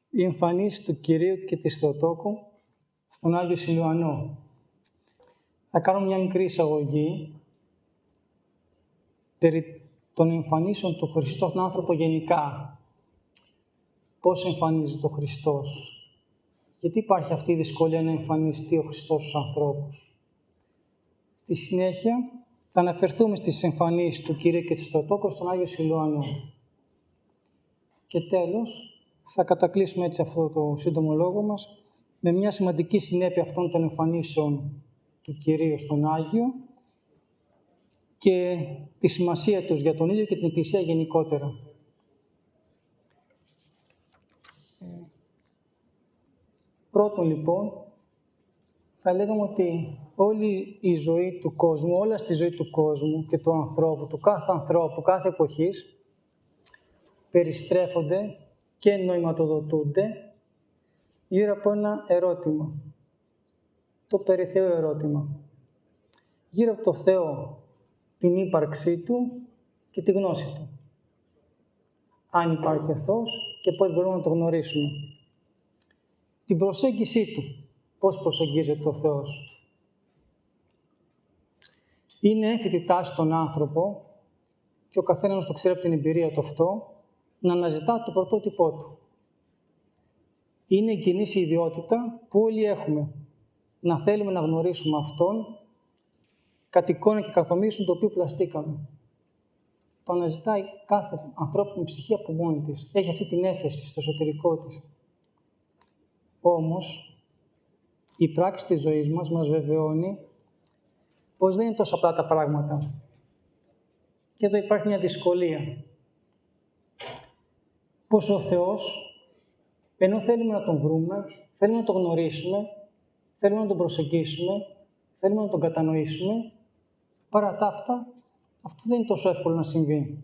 Η εμφανίση του Κυρίου και της Θεοτόκου στον Άγιο Σιλουανό. Θα κάνω μια μικρή εισαγωγή περί των εμφανίσεων του Χριστού στον άνθρωπο γενικά. Πώς εμφανίζεται ο Χριστός. Γιατί υπάρχει αυτή η δυσκολία να εμφανιστεί ο Χριστός στους ανθρώπους. Στη συνέχεια θα αναφερθούμε στις εμφανίσεις του Κυρίου και της Θεοτόκου στον Άγιο Σιλουανό. Και τέλος, θα κατακλείσουμε έτσι αυτό το σύντομο λόγο μας με μια σημαντική συνέπεια αυτών των εμφανίσεων του Κυρίου στον Άγιο και τη σημασία τους για τον ίδιο και την Εκκλησία γενικότερα. Πρώτον, λοιπόν, θα λέγαμε ότι όλη η ζωή του κόσμου, όλα στη ζωή του κόσμου και του ανθρώπου, κάθε εποχής, περιστρέφονται και νοηματοδοτούνται γύρω από ένα ερώτημα. Το περί Θεού ερώτημα. Γύρω από το Θεό, την ύπαρξή Του και τη γνώση Του. Αν υπάρχει ο Θεός και πώς μπορούμε να το γνωρίσουμε. Την προσέγγιση Του. Πώς προσεγγίζεται ο Θεός. Είναι έμφυτη τάση στον άνθρωπο και ο καθένας το ξέρει από την εμπειρία του αυτό, να αναζητά το πρωτότυπό Του. Είναι η κοινή ιδιότητα που όλοι έχουμε. Να θέλουμε να γνωρίσουμε Αυτόν κατ' εικόνα και καθομοίωση το οποίο πλαστήκαμε. Το αναζητάει κάθε ανθρώπινη ψυχή από μόνη της. Έχει αυτή την έφεση στο εσωτερικό της. Όμως, η πράξη της ζωής μας βεβαιώνει πως δεν είναι τόσο απλά τα πράγματα. Και εδώ υπάρχει μια δυσκολία. Πως ο Θεός, ενώ θέλουμε να Τον βρούμε, θέλουμε να Τον γνωρίσουμε, θέλουμε να Τον προσεγγίσουμε, θέλουμε να Τον κατανοήσουμε, παρά τα αυτά, αυτό δεν είναι τόσο εύκολο να συμβεί.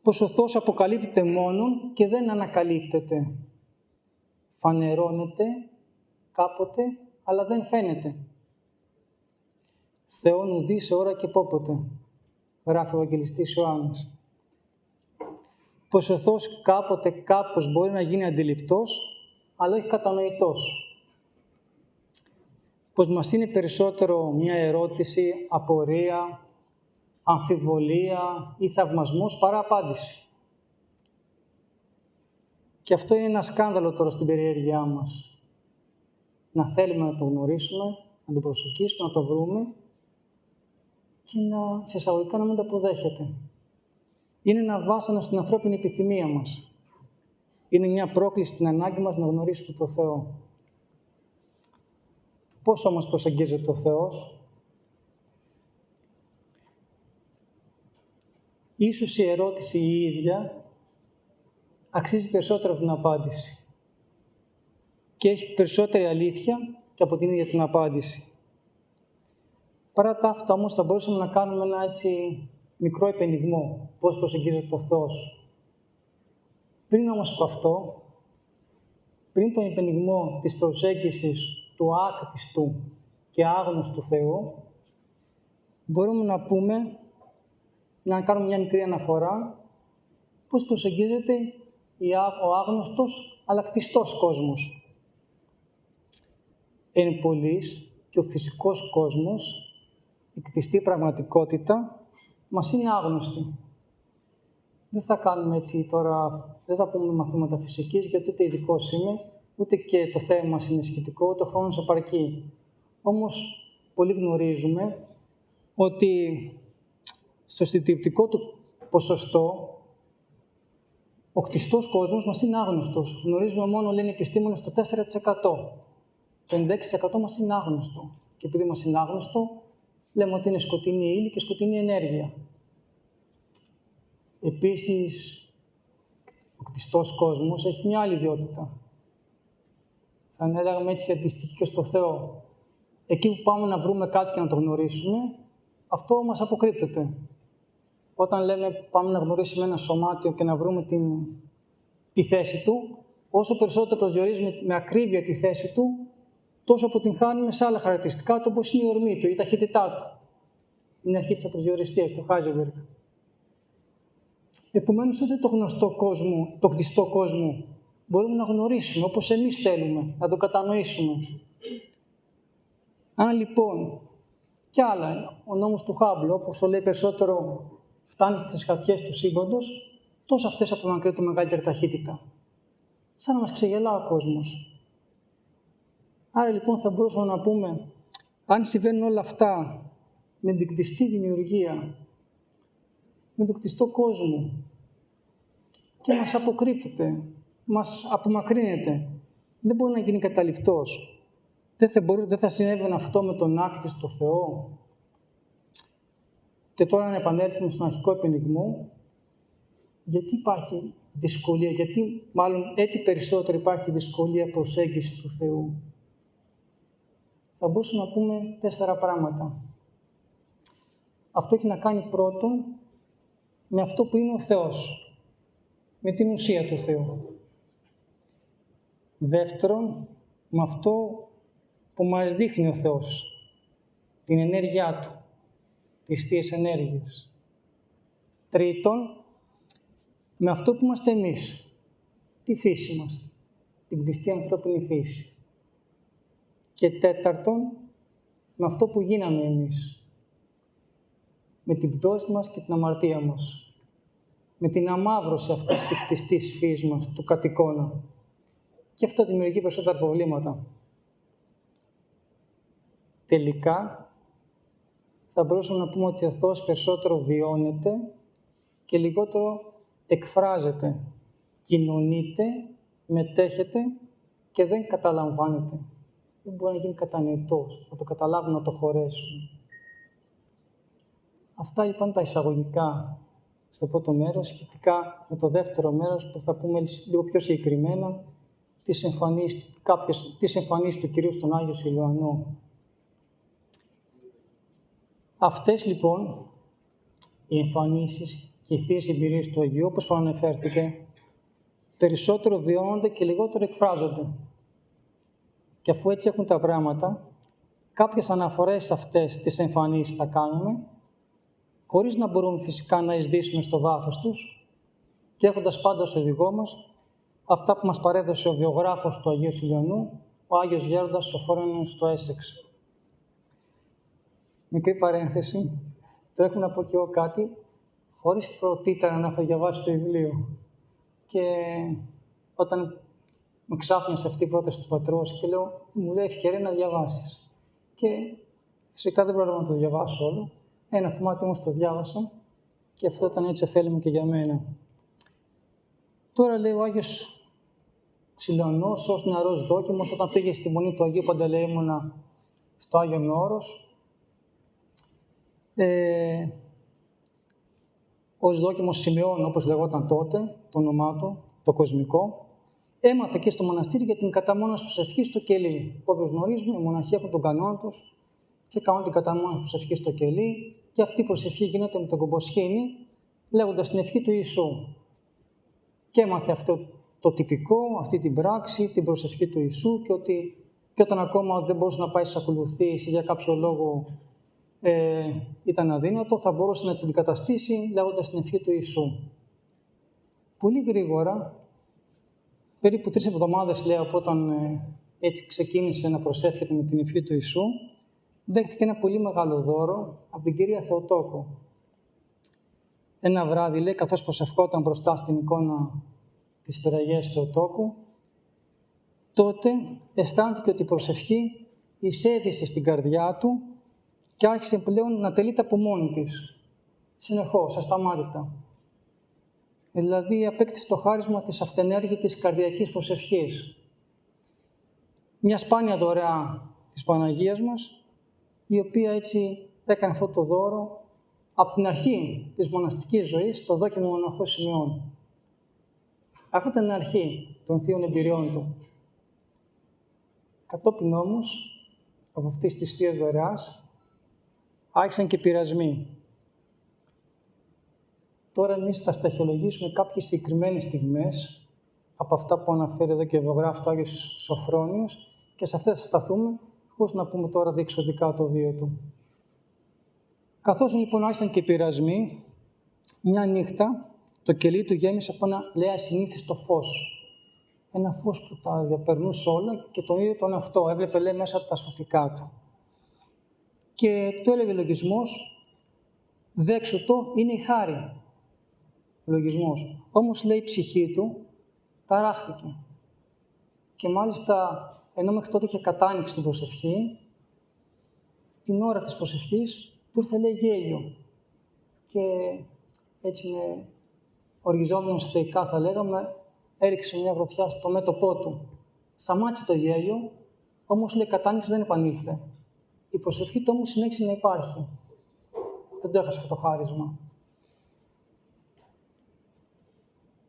Πως ο Θεός αποκαλύπτεται μόνον και δεν ανακαλύπτεται. Φανερώνεται κάποτε, αλλά δεν φαίνεται. Θεόν ουδή σε ώρα και πόποτε, γράφει ο Ευαγγελιστής Ιωάννης. Πως ο Θεός κάποτε κάπως μπορεί να γίνει αντιληπτός, αλλά όχι κατανοητός. Πως μας είναι περισσότερο μια ερώτηση, απορία, αμφιβολία ή θαυμασμός παρά απάντηση. Και αυτό είναι ένα σκάνδαλο τώρα στην περιέργειά μας. Να θέλουμε να το γνωρίσουμε, να το προσεγγίσουμε, να το βρούμε και σε εισαγωγικά να μην το αποδέχεται. Είναι ένα βάσανο στην ανθρώπινη επιθυμία μας. Είναι μια πρόκληση στην ανάγκη μας να γνωρίσουμε το Θεό. Πώς όμως προσεγγίζεται ο Θεός? Ίσως η ερώτηση η ίδια αξίζει περισσότερο από την απάντηση. Και έχει περισσότερη αλήθεια και από την ίδια την απάντηση. Παρά τα αυτά όμως θα μπορούσαμε να κάνουμε ένα έτσι μικρό επενιγμό. Πώς προσεγγίζεται ο Θεός. Πριν όμως από αυτό, πριν τον επενιγμό της προσέγγισης του άκτιστου και άγνωστου Θεού, μπορούμε να κάνουμε μια μικρή αναφορά πώς προσεγγίζεται ο άγνωστος αλλά κτιστός κόσμος. Εν πολλοίς και ο φυσικός κόσμος, η κτιστή πραγματικότητα, μας είναι άγνωστη. Δεν θα κάνουμε έτσι τώρα, δεν θα πούμε μαθήματα φυσικής, γιατί ούτε ειδικός είμαι, ούτε και το θέμα μας είναι σχετικό, ούτε ο χρόνος επαρκεί. Όμως, πολύ γνωρίζουμε ότι στο συντριπτικό του ποσοστό, ο κτιστός κόσμος μας είναι άγνωστος. Γνωρίζουμε μόνο, λένε οι επιστήμονες, το 4%. Το 96% μας είναι άγνωστο. Και επειδή μας είναι άγνωστο, λέμε ότι είναι σκοτεινή ύλη και σκοτεινή ενέργεια. Επίσης, ο κτιστός κόσμος έχει μια άλλη ιδιότητα. Θα έλεγαμε έτσι αντιστοιχεί και στο Θεό. Εκεί που πάμε να βρούμε κάτι και να το γνωρίσουμε, αυτό μας αποκρύπτεται. Όταν λέμε πάμε να γνωρίσουμε ένα σωμάτιο και να βρούμε τη θέση του, όσο περισσότερο προσδιορίζουμε με ακρίβεια τη θέση του, τόσο αποτυγχάνουμε σε άλλα χαρακτηριστικά του, όπως είναι η ορμή του, η ταχύτητά του. Είναι η αρχή της απροσδιοριστίας, του Heisenberg. Επομένως, ούτε το γνωστό κόσμο, το κτιστό κόσμο, μπορούμε να γνωρίσουμε όπως εμείς θέλουμε, να το κατανοήσουμε. Αν λοιπόν κι άλλα, ο νόμος του Χάμπλ, όπως το λέει περισσότερο, φτάνει στις σκατιές του σύμπαντος, τόσο αυτές απομακρύνουν μεγαλύτερη ταχύτητα. Σαν να μας ξεγελά ο κόσμος. Άρα λοιπόν θα μπορούσαμε να πούμε, αν συμβαίνουν όλα αυτά με την κτιστή δημιουργία, με τον κτιστό κόσμο και μας αποκρύπτεται, μας απομακρύνεται, δεν μπορεί να γίνει καταληπτός. Δεν θα συνέβαινε αυτό με τον άκτη στο Θεό. Και τώρα να επανέλθουμε στον αρχικό επενιγμό, γιατί υπάρχει δυσκολία, γιατί μάλλον έτσι περισσότερο υπάρχει δυσκολία προσέγγισης του Θεού. Θα μπορούσαμε να πούμε 4 πράγματα. Αυτό έχει να κάνει πρώτον με αυτό που είναι ο Θεός, με την ουσία του Θεού. Δεύτερον, με αυτό που μας δείχνει ο Θεός, την ενέργειά Του, τις θείες ενέργειες. Τρίτον, με αυτό που είμαστε εμείς, τη φύση μας, την κτιστή ανθρώπινη φύση. Και τέταρτον, με αυτό που γίναμε εμείς, με την πτώση μας και την αμαρτία μας, με την αμαύρωση αυτής της κτιστής φύσης μας, του κατ' Και αυτό δημιουργεί περισσότερα προβλήματα. Τελικά, θα μπορούσαμε να πούμε ότι ο Θεός περισσότερο βιώνεται και λιγότερο εκφράζεται, κοινωνείται, μετέχεται και δεν καταλαμβάνεται. Δεν μπορεί να γίνει κατανοητός, να το καταλάβουν, να το χωρέσουν. Αυτά λοιπόν τα εισαγωγικά στο πρώτο μέρος, σχετικά με το δεύτερο μέρος που θα πούμε λίγο πιο συγκεκριμένα, τις εμφανίσεις του Κυρίου στον Άγιο Σιλουανό. Αυτές λοιπόν οι εμφανίσεις και οι θείες εμπειρίες του Αγίου, όπως προαναφέρθηκε, περισσότερο βιώνονται και λιγότερο εκφράζονται. Και αφού έτσι έχουν τα πράγματα, κάποιες αναφορές σε αυτές τις εμφανίσεις θα κάνουμε, χωρίς να μπορούμε φυσικά να εισδύσουμε στο βάθος τους και έχοντας πάντα ως οδηγό μας αυτά που μας παρέδωσε ο βιογράφος του Αγίου Σιλουανού, ο Άγιος Γέροντας Σοφρόνιος στο Έσεξ. Μικρή παρένθεση, τώρα έχω να πω και εγώ κάτι, χωρίς πρωτήτερα να έχω διαβάσει το βιβλίο. Και όταν με ξάφνιασε αυτή η πρόταση του πατρός και λέω, μου λέει ευκαιρία να διαβάσεις. Και φυσικά δεν πρόλαβα να το διαβάσω όλο. Ένα κομμάτι όμως το διάβασα και αυτό ήταν έτσι ωφέλιμο και για μένα. Τώρα λέει ο Άγιος Σιλουανός, ως νεαρός δόκιμος, όταν πήγε στη Μονή του Αγίου Παντελεήμωνα στο Άγιον Όρος, ως δόκιμος Σιμεών, όπως λεγόταν τότε, το όνομά του, το κοσμικό, έμαθε εκεί στο μοναστήρι για την καταμόνωση προσευχής στο κελί. Όπως γνωρίζουμε, οι μοναχοί έχουν τον κανόνα τους και κάνουν την καταμόνωση προσευχής στο κελί και αυτή η προσευχή γίνεται με τον κομποσχήνι, λέγοντας την ευχή του Ιησού. Και έμαθε αυτό το τυπικό, αυτή την πράξη, την προσευχή του Ιησού και όταν ακόμα δεν μπορούσε να πάει στις ακολουθίες ή για κάποιο λόγο ήταν αδύνατο, θα μπορούσε να την αντικαταστήσει λέγοντας την ευχή του Ιησού. Πολύ γρήγορα, περίπου 3 εβδομάδες λέει από όταν έτσι ξεκίνησε να προσεύχεται με την ευχή του Ιησού, δέχτηκε ένα πολύ μεγάλο δώρο από την κυρία Θεοτόκο. Ένα βράδυ, λέει, καθώς προσευχόταν μπροστά στην εικόνα της Υπεραγίας Θεοτόκου, τότε αισθάνθηκε ότι η προσευχή εισέδησε στην καρδιά του και άρχισε πλέον να τελείται από μόνη της, συνεχώς, ασταμάτητα. Δηλαδή, απέκτησε το χάρισμα της αυτενέργητης καρδιακής προσευχής. Μια σπάνια δωρεά της Παναγίας μας, η οποία έτσι έκανε αυτό το δώρο από την αρχή της μοναστικής ζωής στο δόκιμο μοναχό Σιμεών. Αυτή ήταν η αρχή των θείων εμπειριών του. Κατόπιν όμως, από αυτής της θείας δωρεάς, άρχισαν και πειρασμοί. Τώρα εμείς θα σταχυολογήσουμε κάποιες συγκεκριμένες στιγμές από αυτά που αναφέρει εδώ και ο βιογράφος Άγιος Σοφρόνιος και σε αυτές θα σταθούμε, χωρίς να πούμε τώρα διεξοδικά το βίο του. Καθώς λοιπόν άρχισαν και πειρασμοί, μια νύχτα το κελί του γέμισε από ένα, λέει, ασυνήθιστο φως. ένα φως που τα διαπερνούσε όλα και τον ίδιο τον αυτό. Έβλεπε, λέει, μέσα από τα σωθικά του. Και το έλεγε ο λογισμός, δέξου το, είναι η χάρη. Ο λογισμός. Όμως, λέει, η ψυχή του ταράχθηκε. Και μάλιστα, ενώ μέχρι τότε είχε κατάνοιξη στην προσευχή, την ώρα της προσευχής του ήρθε, λέει, γέλιο. Και έτσι με οργιζόμενο θεϊκά, θα λέγαμε, έριξε μια γροθιά στο μέτωπό του. Σταμάτησε το γέλιο, όμως, λέει, η κατάνοιξη δεν επανήλθε. Η προσευχή του όμως συνέχισε να υπάρχει. Δεν το έχασε αυτό το χάρισμα.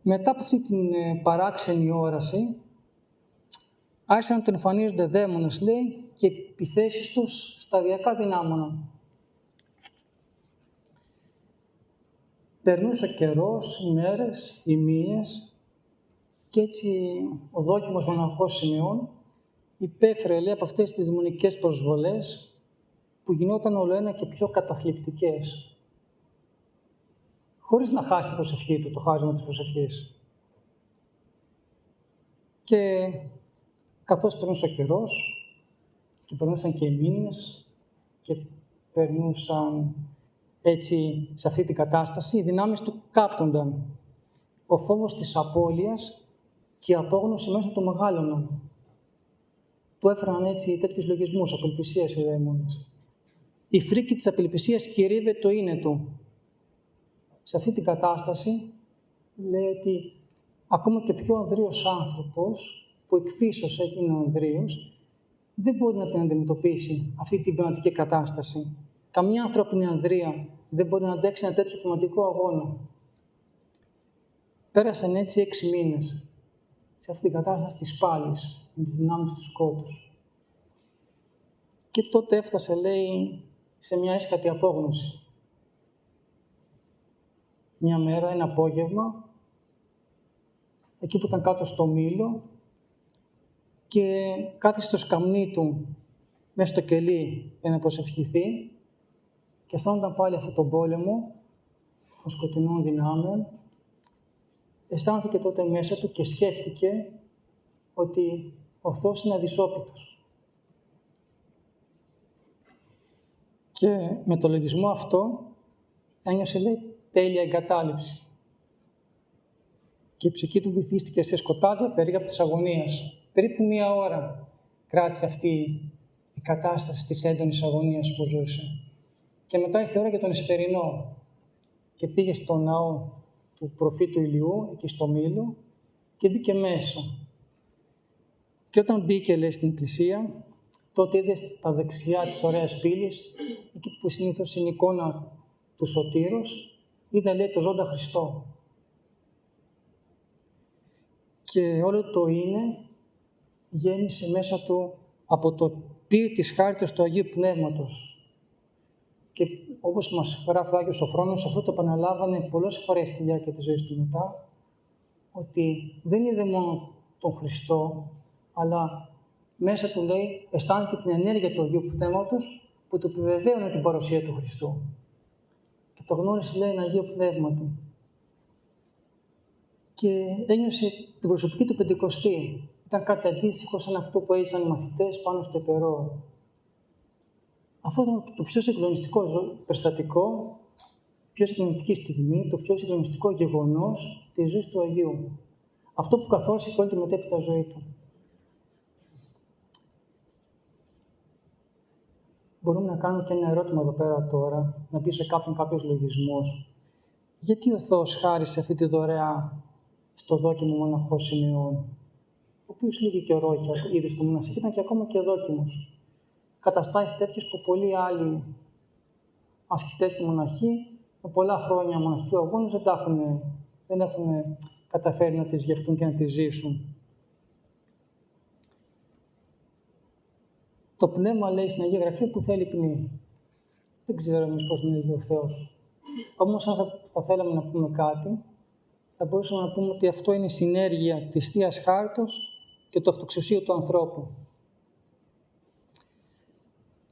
Μετά από αυτή την παράξενη όραση, άρχισαν να του εμφανίζονται δαίμονες, λέει, και οι επιθέσεις τους σταδιακά δυνάμωναν. Περνούσε ο καιρός, οι μέρες, οι μήνες, και έτσι ο δόκιμος μοναχός Σιμεών υπέφερε, λέει, από αυτές τις δαιμονικές προσβολές που γινόταν ολοένα και πιο καταθλιπτικές, χωρίς να χάσει την προσευχή του, το χάρισμα της προσευχής. Και καθώς περνούσε ο καιρός και περνούσαν και οι μήνες και περνούσαν έτσι σε αυτή την κατάσταση, οι δυνάμεις του κάπτονταν. Ο φόβος της απώλειας και η απόγνωση μέσα του μεγάλωναν, που έφεραν έτσι τέτοιους λογισμούς, απελπισίας οι δαίμονες. Η φρίκη της απελπισίας κυρίβε το είναι του. Σε αυτή την κατάσταση λέει ότι ακόμα και πιο ανδρείος άνθρωπος, που εκ φύσεως έγινε ανδρείος, δεν μπορεί να την αντιμετωπίσει αυτή την πνευματική κατάσταση. Καμία ανθρώπινη ανδρεία δεν μπορεί να αντέξει ένα τέτοιο πνευματικό αγώνα. Πέρασαν έτσι 6 μήνες σε αυτή την κατάσταση της πάλης, με τις δυνάμεις του σκότους. Και τότε έφτασε, λέει, σε μια έσχατη απόγνωση. Μια μέρα, ένα απόγευμα, εκεί που ήταν κάτω στο μήλο και κάθισε στο σκαμνί του μέσα στο κελί για να προσευχηθεί και αισθάνονταν πάλι αυτόν τον πόλεμο των σκοτεινών δυνάμεων, αισθάνθηκε τότε μέσα του και σκέφτηκε ότι ο Θεός είναι αδυσόπιτος. Και με το λογισμό αυτό ένιωσε, λέει, τέλεια εγκατάλειψη. Και η ψυχή του βυθίστηκε σε σκοτάδια περίγραπτη της αγωνίας. Περίπου 1 ώρα κράτησε αυτή η κατάσταση της έντονης αγωνίας που ζούσε. Και μετά ήρθε η ώρα για τον Εσπερινό και πήγε στο ναό του προφήτου Ηλιού, εκεί στο Μήλο, και μπήκε μέσα. Και όταν μπήκε, λέει, στην εκκλησία, τότε είδε στα δεξιά της ωραίας πύλης, εκεί που συνήθως είναι η εικόνα του Σωτήρος, είδε, λέει, το ζώντα Χριστό. Και όλο το είναι γέννησε μέσα του από το πύρ της χάριτος του Αγίου Πνεύματος. Και όπως μας γράφει ο Άγιος Σοφρόνος, αυτό το επαναλάβανε πολλές φορές στη διάρκεια της ζωής του μετά, ότι δεν είδε μόνο τον Χριστό, αλλά μέσα του, λέει, αισθάνθηκε την ενέργεια του Αγίου Πνεύματος που του επιβεβαίωνε την παρουσία του Χριστού. Και το γνώρισε, λέει, ένα Αγίο Πνεύματι. Και ένιωσε την προσωπική του Πεντηκοστή. Ήταν κάτι αντίστοιχο σαν αυτό που έζησαν οι μαθητές πάνω στο Επερό. Αυτό ήταν το πιο συγκλονιστικό περιστατικό, πιο συγκλονιστική στιγμή, το πιο συγκλονιστικό γεγονός της ζωής του Αγίου. Αυτό που καθόρισε και όλη τη μετέπειτα ζωή του. Μπορούμε να κάνουμε και ένα ερώτημα εδώ πέρα τώρα, να πει σε κάποιον κάποιος λογισμός. Γιατί ο Θεός χάρισε αυτή τη δωρεά στο δόκιμο μοναχό Σιμεών, ο οποίος λίγη καιρό είχε ήδη στο μοναστήρι, ήταν και ακόμα και δόκιμος. Καταστάσεις τέτοιες που πολλοί άλλοι ασκητές και μοναχοί, με πολλά χρόνια μοναχικού αγώνες, δεν έχουν καταφέρει να τις γευτούν και να τις ζήσουν. Το πνεύμα, λέει στην Αγία Γραφή, που θέλει πνίγει. Δεν ξέρω εμείς πώς είναι ο Θεός. Όμως, αν θα θέλαμε να πούμε κάτι, θα μπορούσαμε να πούμε ότι αυτό είναι η συνέργεια της Θείας Χάριτος και του αυτοξουσίου του ανθρώπου.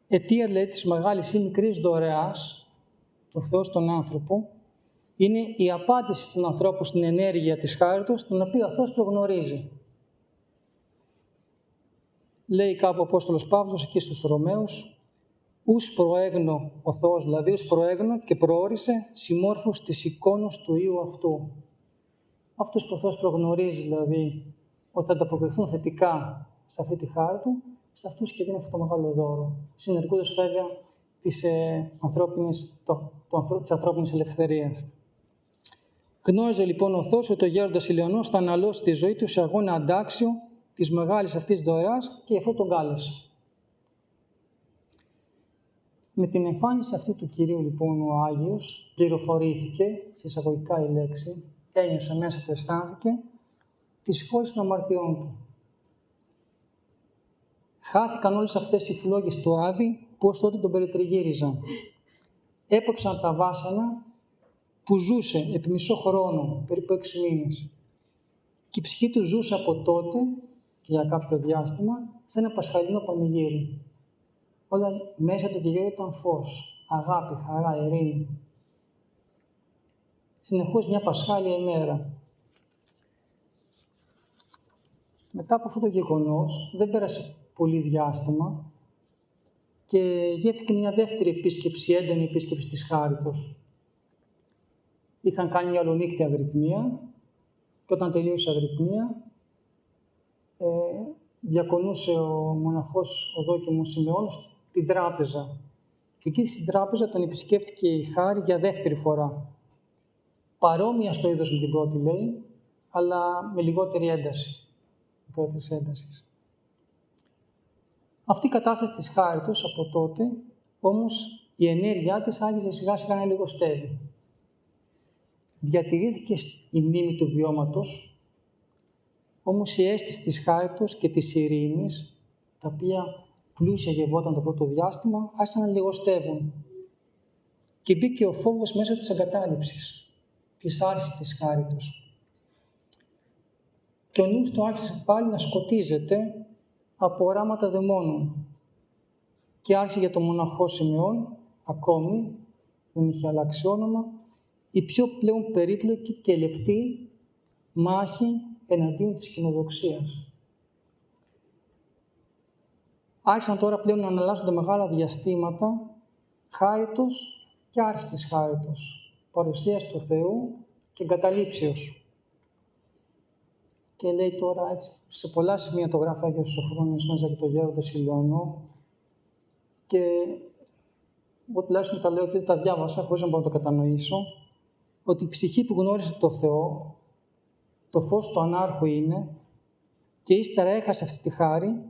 Αιτία, λέει, της μεγάλης ή μικρής δωρεάς του Θεού στον άνθρωπο είναι η απάντηση του ανθρώπου στην ενέργεια της Χάριτος, την οποία ο Θεός προγνωρίζει. λέει κάπου ο Απόστολος Παύλος εκεί στους Ρωμαίους, «Ους προέγνω ο Θεός», δηλαδή «ους προέγνω και προόρισε συμμόρφους της εικόνος του Υιού αυτού». Αυτούς που ο Θεός προγνωρίζει, δηλαδή, ότι θα ανταποκριθούν θετικά σε αυτή τη χάρη του, σε αυτούς και δίνει αυτό το μεγάλο δώρο, συνεργούντας βέβαια της ανθρώπινης ελευθερίας. Γνώριζε λοιπόν ο Θεός ότι ο γέροντας Ηλιονός θα αναλώσει τη ζωή του σε αγώνα αντάξιο της μεγάλης αυτής δωρεάς και γι' αυτό τον κάλεσε. Με την εμφάνιση αυτού του Κυρίου λοιπόν ο Άγιος πληροφορήθηκε, σε εισαγωγικά η λέξη, ένιωσε μέσα του, αισθάνθηκε τη συγχώρεση των αμαρτιών του. Χάθηκαν όλες αυτές οι φλόγες του Άδη που ως τότε τον περιτριγύριζαν. Έπαψαν τα βάσανα που ζούσε επί μισό χρόνο, περίπου 6 μήνες. Και η ψυχή του ζούσε από τότε και για κάποιο διάστημα σε ένα πασχαλινό πανηγύρι. Όλα μέσα του Κυρίου ήταν φως, αγάπη, χαρά, ειρήνη. Συνεχώς μια πασχάλια ημέρα. Μετά από αυτό το γεγονός, δεν πέρασε πολύ διάστημα και γεύτηκε μια δεύτερη επίσκεψη, έντονη επίσκεψη της Χάριτος. Είχαν κάνει μια ολονύχτη αγρυπνία και όταν τελείωσε η αγρυπνία, διακονούσε ο μοναχός ο δόκιμος Σιμεώνος την τράπεζα. Και εκεί στην τράπεζα τον επισκέφτηκε η Χάρη για δεύτερη φορά. Παρόμοια στο είδος με την πρώτη, λέει, αλλά με λιγότερη ένταση. Μικρότερης έντασης. Αυτή η κατάσταση της Χάριτος από τότε, όμως, η ενέργειά της άρχισε σιγά σιγά να λιγοστεύει. Διατηρήθηκε η μνήμη του βιώματος, όμως η αίσθηση της Χάριτος και της ειρήνης, τα οποία πλούσια γευόταν το πρώτο διάστημα, άρχισαν να λιγοστεύουν. Και μπήκε ο φόβος μέσα της εγκατάλειψης, της άρσης της Χάριτος. Και ο νους του άρχισε πάλι να σκοτίζεται από οράματα δαιμόνων. Και άρχισε για τον μοναχό Σιμεών, ακόμη, δεν είχε αλλάξει όνομα, η πιο πλέον περίπλοκη και λεπτή μάχη εναντίον της κοινοδοξίας. Άρχισαν τώρα πλέον να αναλάσσονται μεγάλα διαστήματα χάριτος και άριστης χάριτος, παρουσίας του Θεού και εγκαταλείψεως. Και λέει τώρα, έτσι, σε πολλά σημεία το γράφει Άγιος Σωφρόνιος μέσα για το γέροντα Ηλιονό και εγώ τουλάχιστον τα λέω και δεν τα διάβασα, χωρίς να μπορώ να το κατανοήσω, ότι η ψυχή που γνώρισε το Θεό, το φως του ανάρχου είναι και ύστερα έχασε αυτή τη χάρη,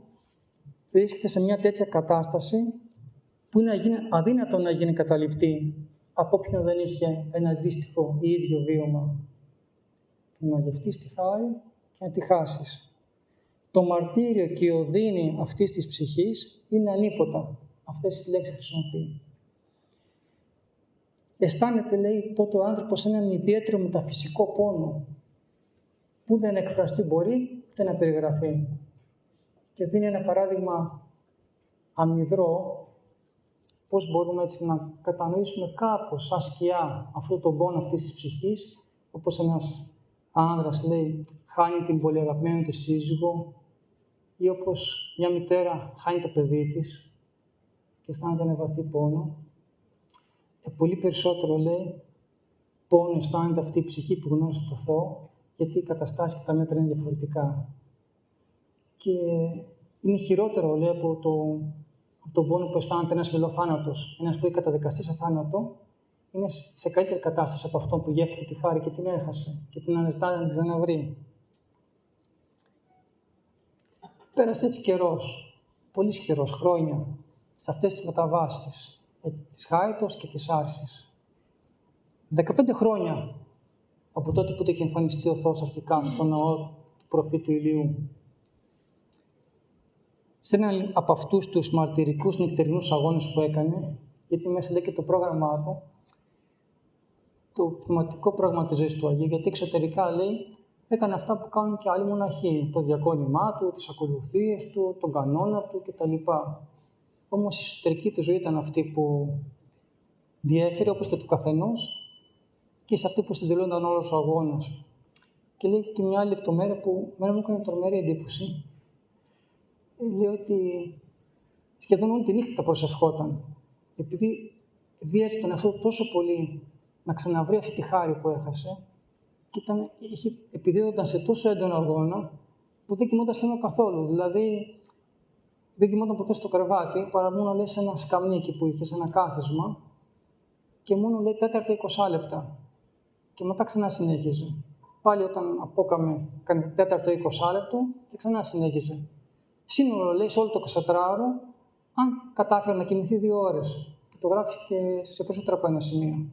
βρίσκεται σε μια τέτοια κατάσταση που είναι αδύνατο να γίνει καταληπτή από όποιον δεν είχε ένα αντίστοιχο ή ίδιο βίωμα. Να γευτείς τη χάρη και να τη χάσεις. Το μαρτύριο και η οδύνη αυτής της ψυχής είναι ανίποτα. Αυτές τις λέξεις χρησιμοποιεί. Αισθάνεται, λέει, τότε ο άνθρωπος έναν ιδιαίτερο μεταφυσικό πόνο που ούτε να εκφραστεί μπορεί, ούτε να περιγραφεί. Και δίνει ένα παράδειγμα αμυδρό, πώς μπορούμε έτσι να κατανοήσουμε κάπως σαν σκιά αυτό τον πόνο αυτής της ψυχής, όπως ένας άνδρας, λέει, χάνει την πολύ αγαπημένη του σύζυγο ή όπως μια μητέρα χάνει το παιδί της και αισθάνεται ένα βαθύ πόνο. Πολύ περισσότερο, λέει, πόνο αισθάνεται αυτή η ψυχή που γνώρισε το Θεό, γιατί οι καταστάσεις και τα μέτρα είναι διαφορετικά. Και είναι χειρότερο, λέει, από τον πόνο που αισθάνεται ένας μελοθάνατος. Ένας που έχει καταδικαστεί σε θάνατο, είναι σε καλύτερη κατάσταση από αυτόν που γεύτηκε τη χάρη και την έχασε και την αναζητά να την ξαναβρει. Πέρασε έτσι καιρός, πολύ καιρός, χρόνια, σε αυτές τις μεταβάσεις της χάριτος και της άρσης. 15 χρόνια από τότε που είχε εμφανιστεί ο Θεός αρχικά στο ναό του προφήτου Ηλίου. Σε έναν από αυτούς τους μαρτυρικούς νυχτερινούς αγώνες που έκανε, γιατί μέσα λέει και το πρόγραμμά του, το πνευματικό πρόγραμμα της ζωής του Αγίου, γιατί εξωτερικά, λέει, έκανε αυτά που κάνουν και άλλοι μοναχοί, το διακόνημά του, τις ακολουθίες του, τον κανόνα του κτλ. Όμως η εσωτερική του ζωή ήταν αυτή που διέφερε, όπως και του καθενός, και σε αυτή που συντελούνταν όλος ο αγώνας. Και λέει και μια άλλη λεπτομέρεια που μένα μου έκανε τρομερή εντύπωση. λέει ότι σχεδόν όλη τη νύχτα τα προσευχόταν, επειδή βίαζε τον εαυτό του τόσο πολύ να ξαναβρει αυτή τη χάρη που έχασε, και επιδίδονταν σε τόσο έντονο αγώνα, που δεν κοιμόταν σχεδόν καθόλου. Δηλαδή, δεν κοιμόταν ποτέ στο κρεβάτι, παρά μόνο λέει σε ένα σκαμνίκι που είχε, σε ένα κάθισμα, και μόνο λέει τέταρτα 20 λεπτά. Και μετά ξανά συνέχιζε. Πάλι όταν απόκαμε, κάνει τέταρτο 20 λεπτό και ξανά συνέχιζε. Σύνολο λέει σε όλο το 24ωρο, αν κατάφερε να κοιμηθεί 2 ώρες. Και το γράφει και σε περισσότερα από ένα σημείο.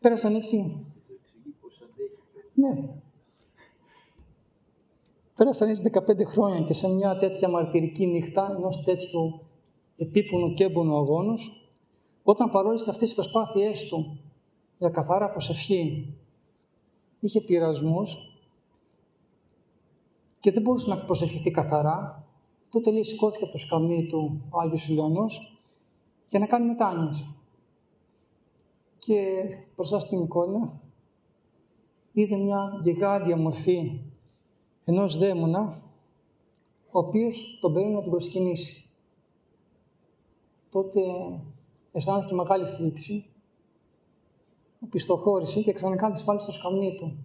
Πέρασαν 6. Ναι. Πέρασαν 15 χρόνια και σε μια τέτοια μαρτυρική νύχτα, ενός τέτοιου επίπονου και έμπονου αγώνος, όταν παρόλες αυτές τις προσπάθειές του για καθαρά προσευχή, είχε πειρασμούς και δεν μπορούσε να προσευχηθεί καθαρά, τότε λέει σηκώθηκε από το σκαμνί του ο Άγιος Ηλιονός για να κάνει μετάνοιες. Και μπροστά στην εικόνα είδε μια γιγάντια μορφή ενός δαίμονα, ο οποίος τον παίρνει να την προσκυνήσει. Τότε αισθάνθηκε μεγάλη θλίψη, οπισθοχώρησε και ξανακάθισε πάλι στο σκαμνί του.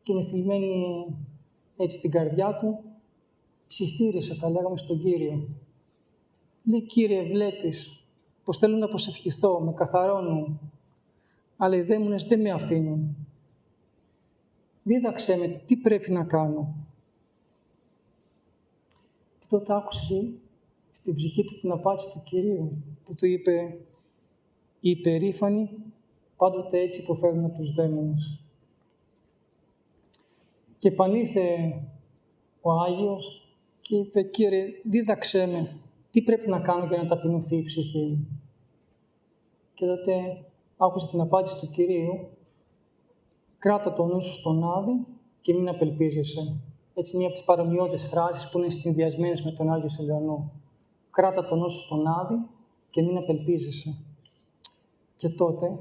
Και με θλιμμένη έτσι την καρδιά του, ψιθύρισε, θα λέγαμε, στον Κύριο. Λέει, Κύριε, βλέπεις πως θέλω να προσευχηθώ με καθαρό νου, αλλά οι δαίμονες δεν με αφήνουν. Δίδαξέ με τι πρέπει να κάνω. Και τότε άκουσε στην ψυχή του την απάντηση του Κυρίου, που του είπε, οι υπερήφανοι πάντοτε έτσι υποφέρουν από τους δαίμονες. Και επανήλθε ο Άγιος και είπε, Κύριε, δίδαξέ με τι πρέπει να κάνω για να ταπεινωθεί η ψυχή μου. Και τότε άκουσε την απάντηση του Κυρίου, κράτα το νου σου στον Άδη και μην απελπίζεσαι. Έτσι, μία από τις παρομοιώδεις φράσεις που είναι συνδυασμένες με τον Άγιο Ηλιονό. Κράτα το νου σου στον Άδη και μην απελπίζεσαι. Και τότε,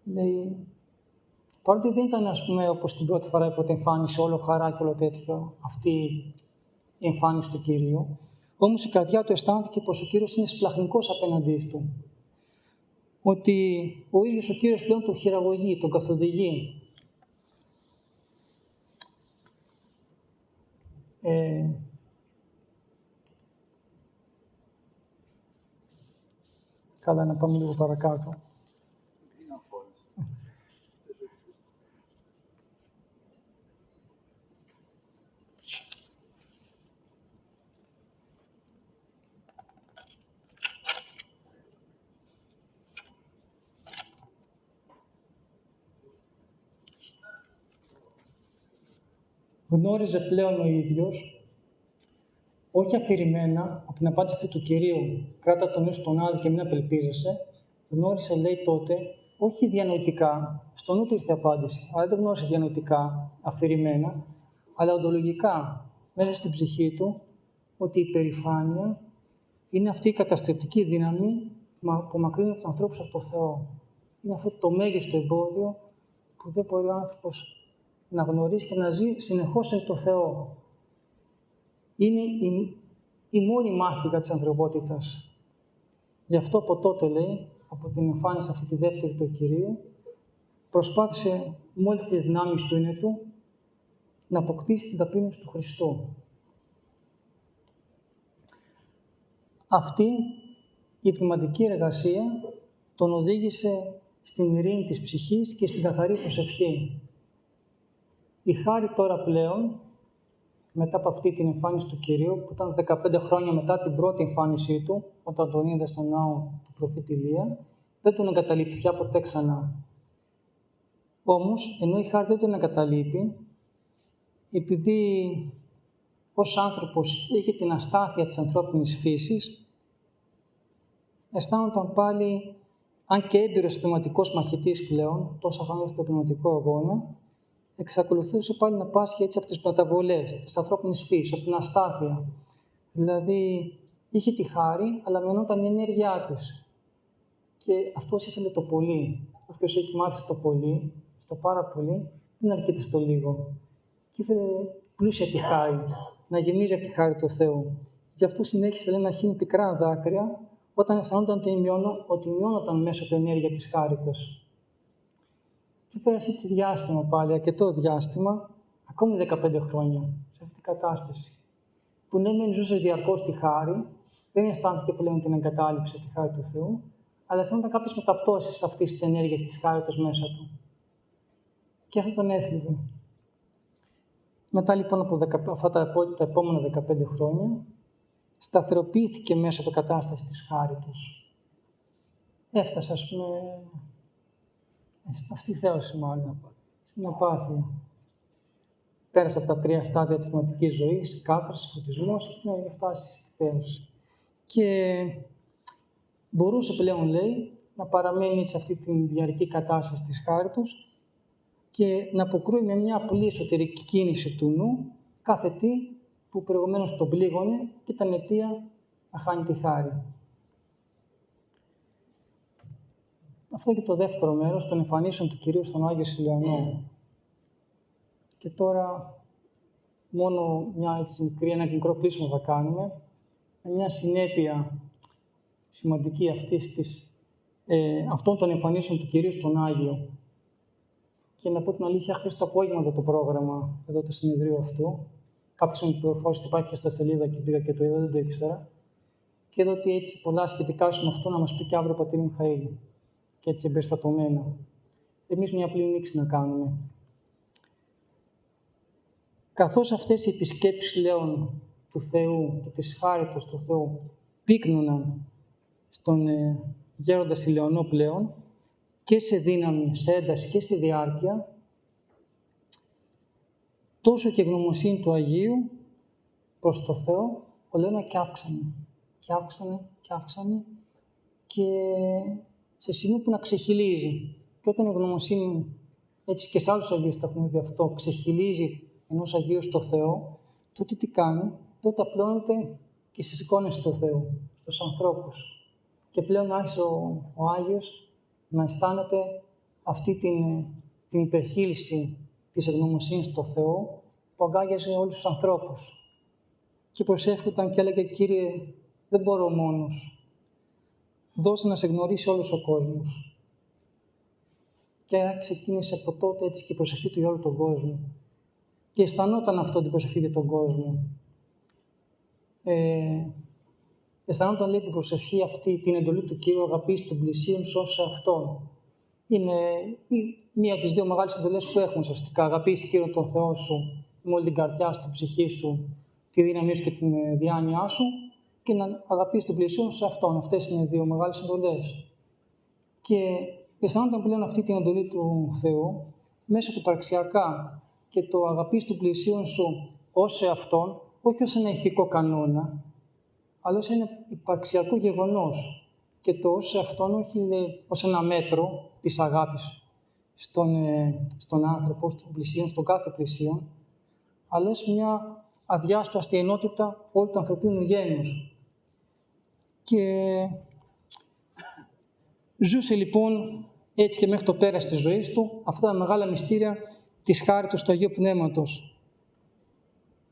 λέει, παρότι δεν ήταν, ας πούμε, όπως την πρώτη φορά που εμφάνισε όλο χαρά και όλο τέτοιο, αυτή η εμφάνιση του Κυρίου, όμως η καρδιά του αισθάνθηκε πως ο Κύριος είναι σπλαχνικός απέναντί του. Ότι ο ίδιος ο Κύριος πλέον τον χειραγωγεί, τον καθοδηγεί. Καλά, να πάμε λίγο παρακάτω. Γνώριζε πλέον ο ίδιος, όχι αφηρημένα, από την απάντηση αυτή του Κυρίου, κράτα τον νου στον Άδη και μην απελπίζεσαι, γνώρισε, λέει τότε, όχι διανοητικά, στον νου του ήρθε απάντηση, αλλά δεν γνώρισε διανοητικά, αφηρημένα, αλλά οντολογικά, μέσα στην ψυχή του, ότι η υπερηφάνεια είναι αυτή η καταστρεπτική δύναμη που απομακρύνει τους ανθρώπους από το Θεό. Είναι αυτό το μέγιστο εμπόδιο που δεν μπορεί ο άνθρωπος να γνωρίσει και να ζει συνεχώς εν το Θεό. Είναι η μόνη μάστιγα της ανθρωπότητας. Γι' αυτό από τότε, λέει, από την εμφάνιση αυτή τη δεύτερη του Κυρίου, προσπάθησε μόλις τις δυνάμεις του είναι του να αποκτήσει την ταπείνωση του Χριστού. Αυτή η πνευματική εργασία τον οδήγησε στην ειρήνη της ψυχής και στην καθαρή προσευχή. Η χάρη τώρα πλέον, μετά από αυτή την εμφάνιση του Κυρίου, που ήταν 15 χρόνια μετά την πρώτη εμφάνισή του, όταν τον είδε στον ναό του προφήτη Ηλία, δεν τον εγκαταλείπει πια ποτέ ξανά. Όμως, ενώ η χάρη δεν τον εγκαταλείπει, επειδή ως άνθρωπος είχε την αστάθεια της ανθρώπινης φύσης, αισθάνονταν πάλι, αν και έμπειρος πνευματικός μαχητής πλέον, τόσα χρόνια στο πνευματικό αγώνα, εξακολουθούσε πάλι να πάσχει έτσι από τις μεταβολές της ανθρώπινης φύσης, από την αστάθεια. Δηλαδή, είχε τη χάρη, αλλά μειωνόταν η ενέργειά της. Και αυτός ήθελε το πολύ. Όποιος έχει μάθει στο πολύ, στο πάρα πολύ, δεν αρκείται στο λίγο. Και ήθελε πλούσια τη χάρη, να γεμίζει από τη χάρη του Θεού. Γι' αυτό συνέχισε, λέει, να χύνει πικρά δάκρυα, όταν αισθανόταν ότι μειώνονταν μέσω του ενέργεια της χάριτος. Και πέρασε έτσι διάστημα πάλι, αρκετό διάστημα, ακόμη 15 χρόνια, σε αυτή την κατάσταση. Που ναι, μεν ζούσε διαρκώς τη χάρη, δεν αισθάνθηκε πλέον την εγκατάλειψη τη χάρη του Θεού, αλλά αισθάνονταν κάποιες μεταπτώσεις αυτής της ενέργειας της χάριτος μέσα του. Και αυτό τον έθλιβε. Μετά λοιπόν από αυτά τα επόμενα 15 χρόνια, σταθεροποιήθηκε μέσα από το κατάσταση της χάριτος. Έφτασε, ας πούμε, αυτή η θέωση μάλλον, στην απάθεια. Πέρασε από τα 3 στάδια της θυματικής ζωής, κάθαρση, φωτισμός, και να φτάσει στη θέωση. Και μπορούσε πλέον, λέει, να παραμένει σε αυτή τη διαρκή κατάσταση της χάριτος και να αποκρούει με μια απλή εσωτερική κίνηση του νου κάθε τι που προηγουμένως τον πλήγωνε και ήταν αιτία να χάνει τη χάρη. Αυτό και το δεύτερο μέρος των εμφανίσεων του Κυρίου στον Άγιο Σιλεωνό. Και τώρα μόνο ένα μικρό κλείσιμο θα κάνουμε, με μια συνέπεια σημαντική αυτών των εμφανίσεων του Κυρίου στον Άγιο. Και να πω την αλήθεια, χθες το απόγευμα το πρόγραμμα εδώ το συνεδρίο αυτού. Κάποιος με πληροφόρησε ότι υπάρχει και στα σελίδα και πήγα και το είδα, δεν το ήξερα. Και είδα ότι έτσι πολλά σχετικά με αυτό να μας πει και αύριο ο πατήρ Μιχαήλ. Και έτσι εμπεριστατωμένα. Εμείς μια απλή νήξη να κάνουμε. Καθώς αυτές οι επισκέψεις, λέω, του Θεού και της χάριτος του Θεού πύκνωναν στον γέροντα Σιλεωνό πλέον, και σε δύναμη, σε ένταση και σε διάρκεια, τόσο και η γνωμοσύνη του Αγίου προς το Θεό, όλο ένα και αύξανε. Και αύξανε, και αύξανε, και σε σημείο που να ξεχυλίζει. Και όταν η γνωμοσύνη, έτσι και σε άλλους Αγίους τα έχουμε δει αυτό, ξεχυλίζει ενός Αγίου στο Θεό, τότε τι κάνει? Τότε απλώνεται και σηκώνεται στο Θεό, στους ανθρώπους. Και πλέον άρχισε ο Άγιος να αισθάνεται αυτή την υπερχείληση της ευγνωμοσύνης στο Θεό που αγκάγιαζε όλους τους ανθρώπους. Και προσεύχονταν και έλεγε: «Κύριε, δεν μπορώ μόνος. Δώσε να σε γνωρίσει όλος ο κόσμος». Και ξεκίνησε από τότε έτσι και η προσευχή του για όλο τον κόσμο. Και αισθανόταν αυτό την προσευχή για τον κόσμο. Αισθανόταν, λέει, την προσευχή αυτή, την εντολή του Κύριου, αγαπήσει τον πλησίον, σώσε αυτόν. Είναι μία από τις 2 μεγάλες εντολές που έχουμε ουσιαστικά. Αγαπήσει, Κύριο, τον Θεό σου με όλη την καρδιά σου, την ψυχή σου, τη δύναμή σου και την διάνοιά σου, και να αγαπήσει τον πλησίον σε αυτόν. Αυτές είναι 2 μεγάλες εντολές. Και αισθανόταν πλέον αυτή την εντολή του Θεού μέσα του υπαρξιακά, και το αγαπήσει τον πλησίον σου ως σε αυτόν, όχι ως ένα ηθικό κανόνα, αλλά ως ένα υπαρξιακό γεγονός. Και το ως σε αυτόν όχι, λέει, ως ένα μέτρο της αγάπης στον άνθρωπο, στον πλησίον, στον κάθε πλησίον, αλλά ως μια αδιάσπαστη ενότητα όλου του ανθρωπίνου γένους. Και ζούσε λοιπόν έτσι και μέχρι το πέρας της ζωής του αυτά τα μεγάλα μυστήρια της χάριτος του Αγίου Πνεύματος.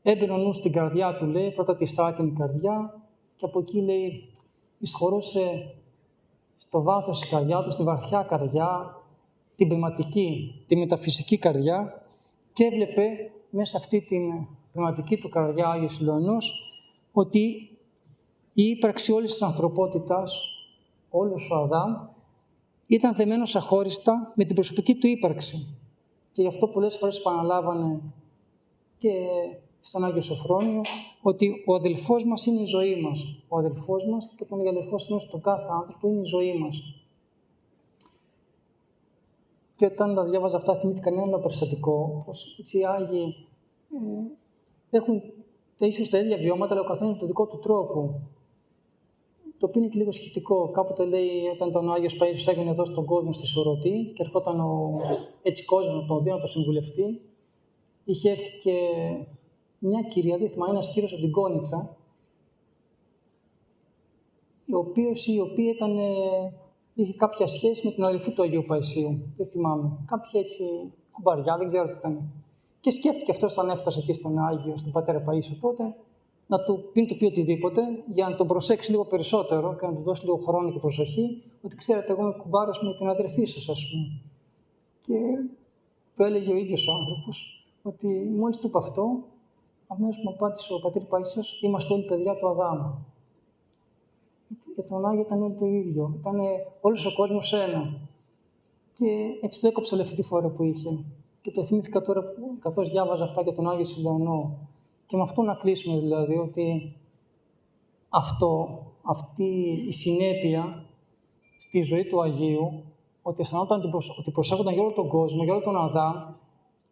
Έμπαινε ο νους στην καρδιά του, λέει, πρώτα τη στράκαινη καρδιά, και από εκεί, λέει, εισχωρούσε στο βάθος της καρδιά του, στη βαθιά καρδιά, την πνευματική, τη μεταφυσική καρδιά, και έβλεπε μέσα αυτή την πνευματική του καρδιά, Άγιος Σιλεωνός, ότι η ύπαρξη όλης της ανθρωπότητας, όλος ο Αδάμ, ήταν δεμένος αχώριστα με την προσωπική του ύπαρξη. Και γι' αυτό πολλές φορές επαναλάβανε και στον Άγιο Σωφρόνιο, ότι ο αδελφός μας είναι η ζωή μας. Ο αδελφός μας, και τον αδελφός είναι στον κάθε άνθρωπο, είναι η ζωή μας. Και όταν τα διάβαζα αυτά, θυμήθηκα ένα άλλο περιστατικό, πως έτσι οι Άγιοι έχουν ίσως τα ίδια βιώματα, αλλά ο καθένας με τον δικό του τρόπο. Το οποίο είναι και λίγο σχετικό. Κάποτε, λέει, όταν ήταν ο Άγιος Παΐσιος έγινε εδώ στον κόσμο στη Σουρωτή και ερχόταν έτσι κόσμος να τον δει, να τον συμβουλευτεί, είχε έρθει και μια κυρία, δεν θυμάμαι, ένας κύριος από την Κόνιτσα, η οποία είχε κάποια σχέση με την αδελφή του Αγίου Παϊσίου. Δεν θυμάμαι. Κάποια έτσι κουμπαριά, δεν ξέρω τι ήταν. Και σκέφτηκε αυτός όταν έφτασε εκεί στον Άγιο, στον πατέρα Παΐσιο τότε, να του πει οτιδήποτε, για να τον προσέξει λίγο περισσότερο και να του δώσει λίγο χρόνο και προσοχή, ότι ξέρετε, εγώ είμαι κουμπάρος με την αδερφή σας, ας πούμε. Και το έλεγε ο ίδιος ο άνθρωπος, ότι μόλις του είπε αυτό, αμέσως μου απάντησε ο πατήρ Παΐσιος, είμαστε όλοι παιδιά του Αδάμ. Για τον Άγιο ήταν όλοι το ίδιο, ήταν όλος ο κόσμος ένα. Και έτσι το έκοψε αυτή τη φορά που είχε. Και το θυμήθηκα τώρα, καθώς διάβαζα αυτά για τον Άγιο Συλλεωνό. Και με αυτό να κλείσουμε δηλαδή, ότι αυτή η συνέπεια στη ζωή του Αγίου, ότι αισθανόταν ότι προσέχονταν για όλο τον κόσμο, για όλο τον Αδάμ,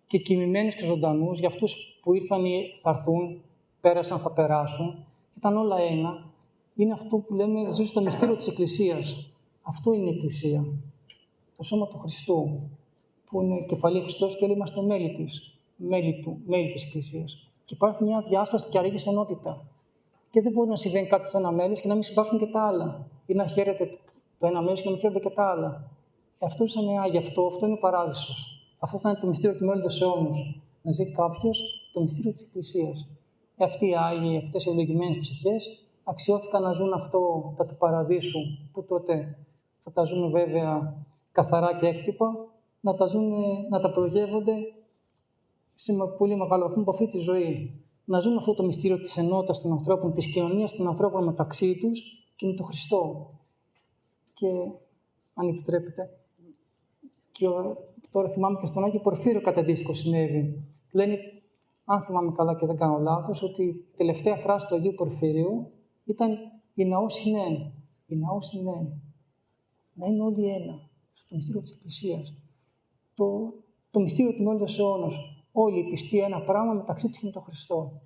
και κοιμημένους και ζωντανούς, για αυτούς που ήρθαν ή θα έρθουν, πέρασαν, θα περάσουν, ήταν όλα ένα. Είναι αυτό που λέμε, ζει στο μυστήριο της Εκκλησίας. Αυτό είναι η Εκκλησία. Το σώμα του Χριστού, που είναι κεφαλή Χριστός και όλοι είμαστε μέλη της Εκκλησίας. Και υπάρχει μια διάσπαστη και αργής ενότητα. Και δεν μπορεί να συμβαίνει κάτι στο ένα μέλος και να μην συμπάσχουν και τα άλλα. Ή να χαίρεται το ένα μέλος και να μην χαίρεται και τα άλλα. Αυτό σαν Άγιο, αυτό είναι ο παράδεισος. Αυτό θα είναι το μυστήριο του μέλλοντος αιώνους. Να ζει κάποιος το μυστήριο της Εκκλησίας. Αυτοί οι Άγιοι, αυτές οι ευλογημένες ψυχές, αξιώθηκαν να ζουν αυτό τα του παραδείσου, που τότε θα τα ζουν βέβαια καθαρά και έκτυπα, να τα προγεύονται σε πολύ μεγάλο βαθμό από αυτή τη ζωή. Να ζουν αυτό το μυστήριο της ενότητας των ανθρώπων, της κοινωνίας των ανθρώπων μεταξύ τους και με τον Χριστό. Και, αν επιτρέπετε, και τώρα θυμάμαι και στον Άγιο Πορφύριο κάτι αντίστοιχο συνέβη. Λένε, αν θυμάμαι καλά και δεν κάνω λάθος, ότι η τελευταία φράση του Αγίου Πορφύριου ήταν «Η ναός είναι εν». Η ναός είναι εν. Να είναι όλοι ένα. Το μυστήριο της Εκκλησίας. Το μυστήριο του μέλλοντος αιώνος. Όλοι οι πιστοί ένα πράγμα μεταξύ τους και με τον Χριστό.